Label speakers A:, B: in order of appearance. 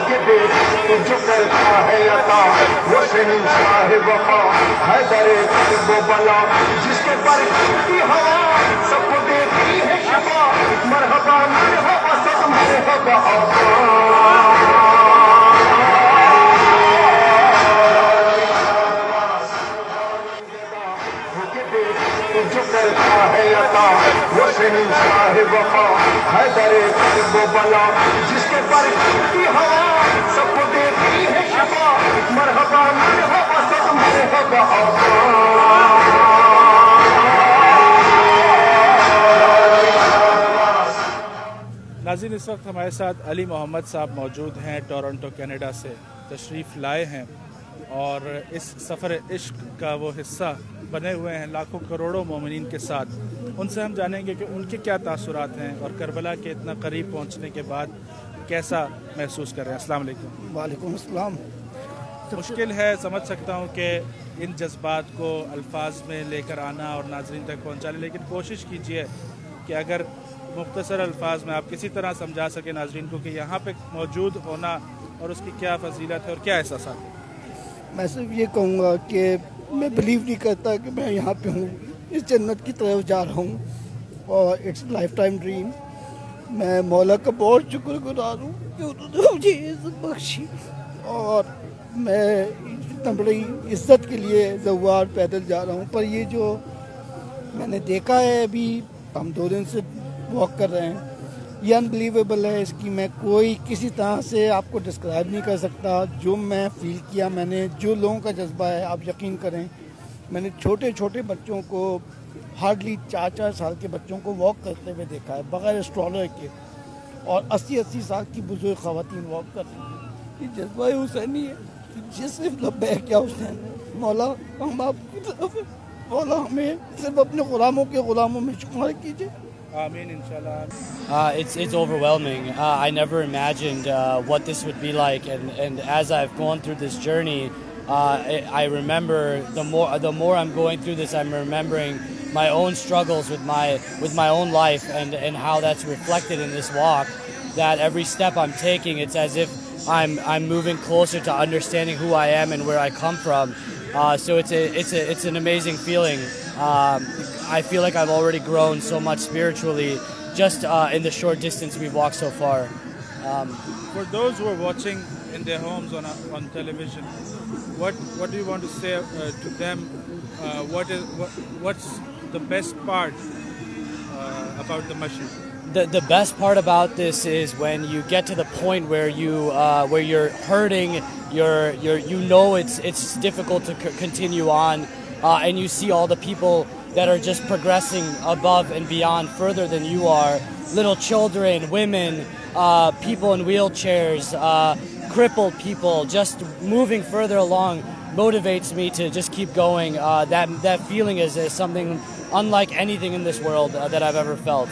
A: کے دیکھ تو جو کرتا ہے عطا وہ شہنشاہ وفا ہے درے قلب و بلا جس کے پر کی ہوا سب کو دیتی ہے شفا مرحبا مرحبا سب مرحبا آقا جو کرتا ہے عطا وہ شہنشاہ وفا ہے درے قلب و بلا جس کے پر کی ہوا سب کو دیتی ہے شفا مرحبا مرحبا سب مرحبا آقا
B: ناظرین اس وقت ہمارے ساتھ علی محمد صاحب موجود ہیں ٹورنٹو کینیڈا سے تشریف لائے ہیں اور اس سفر عشق کا وہ حصہ بنے ہوئے ہیں لاکھوں کروڑوں مومنین کے ساتھ. ان سے ہم جانیں گے کہ ان کے کیا تاثرات ہیں اور کربلا کے اتنا قریب پہنچنے کے بعد کیسا محسوس کر رہے ہیں. السلام علیکم.
C: وعلیکم السلام.
B: مشکل ہے سمجھ سکتا ہوں کہ ان جذبات کو الفاظ میں لے کر آنا اور ناظرین تک پہنچانا، لیکن کوشش کیجئے کہ اگر مختصر الفاظ میں آپ کسی طرح سمجھا سکیں ناظرین کو کہ یہاں پہ موجود ہونا اور اس کی کیا فضیلت ہے اور کیا احساسات ہیں.
C: میں صرف یہ کہوں گا کہ میں بلیو نہیں کرتا کہ میں یہاں پہ ہوں، اس جنت کی طرف جا رہا ہوں اور اٹس لائف ٹائم ڈریم. میں مولا کا بہت شکر گزار ہوں کہ انہوں نے مجھے عزت بخشی اور میں اتنا بڑی عزت کے لیے زوار پیدل جا رہا ہوں. پر یہ جو میں نے دیکھا ہے ابھی ہم 2 دن سے واک کر رہے ہیں، یہ انبلیویبل ہے. اس کی میں کوئی کسی طرح سے آپ کو ڈسکرائب نہیں کر سکتا. جو میں فیل کیا، میں نے جو لوگوں کا جذبہ ہے، آپ یقین کریں میں نے چھوٹے چھوٹے بچوں کو ہارڈلی 4 سال کے بچوں کو واک کرتے ہوئے دیکھا ہے بغیر اسٹرالر کے، اور 80 سال کی بزرگ خواتین واک کر رہی ہیں. یہ جذبہ حسینی ہے کہ صرف لبیک یا حسین. مولا ہم آپ کی طرف ہیں، مولا ہمیں صرف اپنے غلاموں کے غلاموں میں شمار کیجیے.
B: آمین انشاءاللہ.
D: It's overwhelming. I never imagined what this would be like, and as I've gone through this journey, I remember the more I'm going through this, I'm remembering my own struggles with my own life and how that's reflected in this walk. That every step I'm taking, it's as if I'm moving closer to understanding who I am and where I come from. So it's an amazing feeling. I feel like I've already grown so much spiritually just in the short distance we've walked so far.
B: For those who are watching in their homes on television, what do you want to say to them? What's the best part about the masjid?
D: The best part about this is when you get to the point where you're hurting, you know it's difficult to continue on, and you see all the people that are just progressing above and beyond, further than you are. Little children, women, people in wheelchairs, crippled people, just moving further along motivates me to just keep going. That feeling is something unlike anything in this world that I've ever felt.